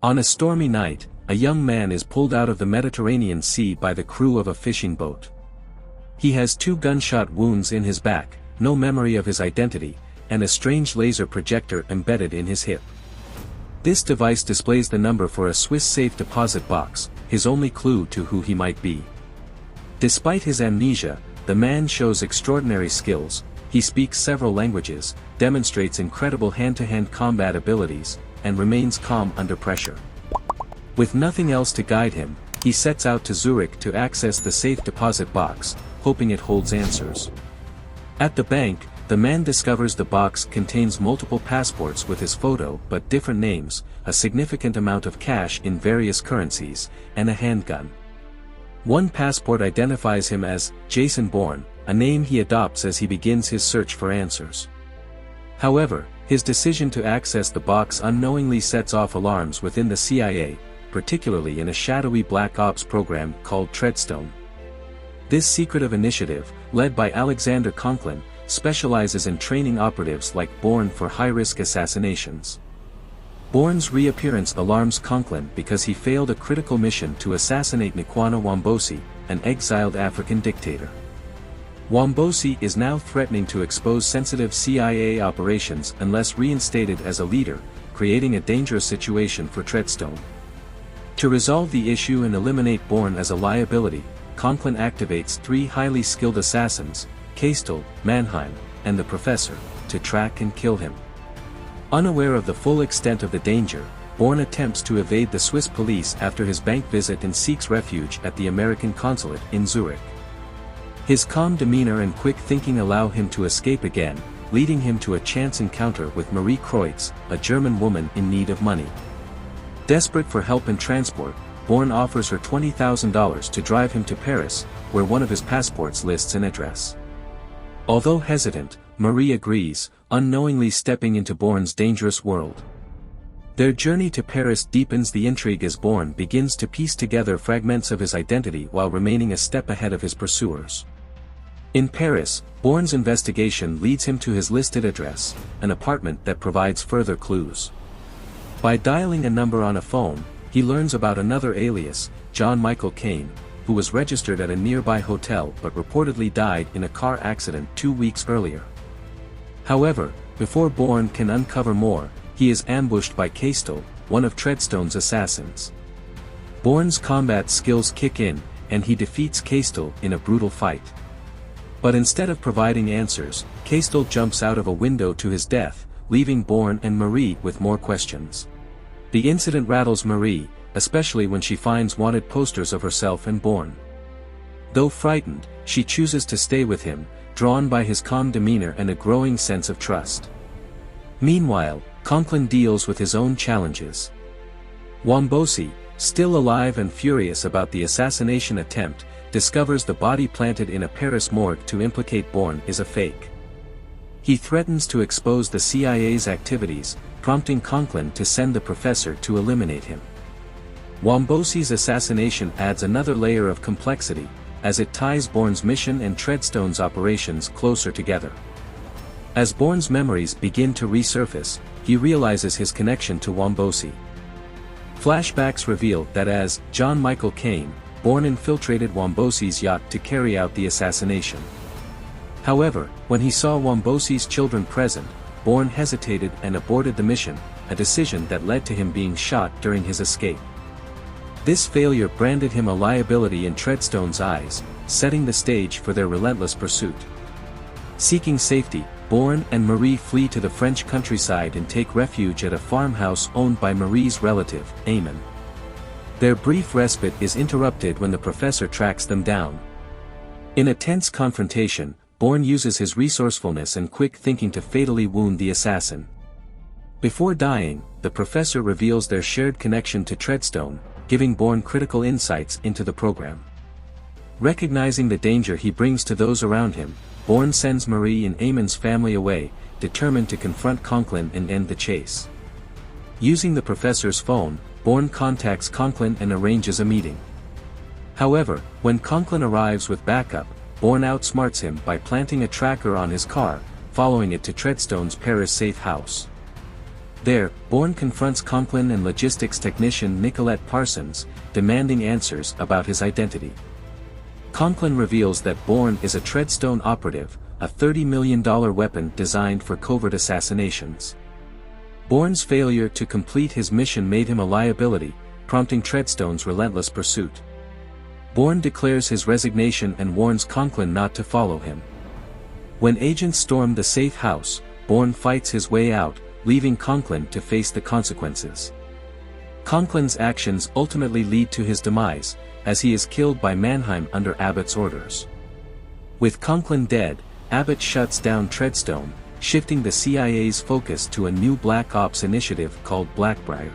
On a stormy night, a young man is pulled out of the Mediterranean Sea by the crew of a fishing boat. He has 2 gunshot wounds in his back, no memory of his identity, and a strange laser projector embedded in his hip. This device displays the number for a Swiss safe deposit box, his only clue to who he might be. Despite his amnesia, the man shows extraordinary skills. He speaks several languages, demonstrates incredible hand-to-hand combat abilities, and remains calm under pressure. With nothing else to guide him, he sets out to Zurich to access the safe deposit box, hoping it holds answers. At the bank, the man discovers the box contains multiple passports with his photo but different names, a significant amount of cash in various currencies, and a handgun. One passport identifies him as Jason Bourne, a name he adopts as he begins his search for answers. However, his decision to access the box unknowingly sets off alarms within the CIA, particularly in a shadowy Black Ops program called Treadstone. This secretive initiative, led by Alexander Conklin, specializes in training operatives like Bourne for high-risk assassinations. Bourne's reappearance alarms Conklin because he failed a critical mission to assassinate Nkwana Wambosi, an exiled African dictator. Wambosi is now threatening to expose sensitive CIA operations unless reinstated as a leader, creating a dangerous situation for Treadstone. To resolve the issue and eliminate Bourne as a liability, Conklin activates 3 highly skilled assassins, Kastel, Mannheim, and the Professor, to track and kill him. Unaware of the full extent of the danger, Bourne attempts to evade the Swiss police after his bank visit and seeks refuge at the American consulate in Zurich. His calm demeanor and quick thinking allow him to escape again, leading him to a chance encounter with Marie Kreutz, a German woman in need of money. Desperate for help and transport, Bourne offers her $20,000 to drive him to Paris, where one of his passports lists an address. Although hesitant, Marie agrees, unknowingly stepping into Bourne's dangerous world. Their journey to Paris deepens the intrigue as Bourne begins to piece together fragments of his identity while remaining a step ahead of his pursuers. In Paris, Bourne's investigation leads him to his listed address, an apartment that provides further clues. By dialing a number on a phone, he learns about another alias, John Michael Caine, who was registered at a nearby hotel but reportedly died in a car accident 2 weeks earlier. However, before Bourne can uncover more, he is ambushed by Kastel, one of Treadstone's assassins. Bourne's combat skills kick in, and he defeats Kastel in a brutal fight. But instead of providing answers, Kastel jumps out of a window to his death, leaving Bourne and Marie with more questions. The incident rattles Marie, especially when she finds wanted posters of herself and Bourne. Though frightened, she chooses to stay with him, drawn by his calm demeanor and a growing sense of trust. Meanwhile, Conklin deals with his own challenges. Wambosi, still alive and furious about the assassination attempt, discovers the body planted in a Paris morgue to implicate Bourne is a fake. He threatens to expose the CIA's activities, prompting Conklin to send the Professor to eliminate him. Wambosi's assassination adds another layer of complexity, as it ties Bourne's mission and Treadstone's operations closer together. As Bourne's memories begin to resurface, he realizes his connection to Wambosi. Flashbacks reveal that as John Michael Caine, Bourne infiltrated Wambosi's yacht to carry out the assassination. However, when he saw Wambosi's children present, Bourne hesitated and aborted the mission, a decision that led to him being shot during his escape. This failure branded him a liability in Treadstone's eyes, setting the stage for their relentless pursuit. Seeking safety, Bourne and Marie flee to the French countryside and take refuge at a farmhouse owned by Marie's relative, Damon. Their brief respite is interrupted when the Professor tracks them down. In a tense confrontation, Bourne uses his resourcefulness and quick thinking to fatally wound the assassin. Before dying, the Professor reveals their shared connection to Treadstone, giving Bourne critical insights into the program. Recognizing the danger he brings to those around him, Bourne sends Marie and Amon's family away, determined to confront Conklin and end the chase. Using the Professor's phone, Bourne contacts Conklin and arranges a meeting. However, when Conklin arrives with backup, Bourne outsmarts him by planting a tracker on his car, following it to Treadstone's Paris safe house. There, Bourne confronts Conklin and logistics technician Nicolette Parsons, demanding answers about his identity. Conklin reveals that Bourne is a Treadstone operative, a $30 million weapon designed for covert assassinations. Bourne's failure to complete his mission made him a liability, prompting Treadstone's relentless pursuit. Bourne declares his resignation and warns Conklin not to follow him. When agents storm the safe house, Bourne fights his way out, leaving Conklin to face the consequences. Conklin's actions ultimately lead to his demise, as he is killed by Mannheim under Abbott's orders. With Conklin dead, Abbott shuts down Treadstone, shifting the CIA's focus to a new Black Ops initiative called Blackbriar.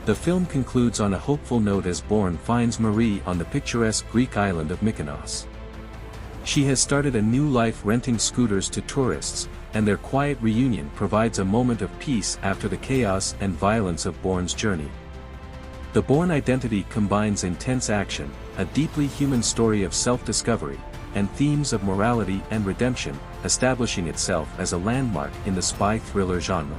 The film concludes on a hopeful note as Bourne finds Marie on the picturesque Greek island of Mykonos. She has started a new life renting scooters to tourists, and their quiet reunion provides a moment of peace after the chaos and violence of Bourne's journey. The Bourne identity combines intense action, a deeply human story of self-discovery, and themes of morality and redemption, establishing itself as a landmark in the spy thriller genre.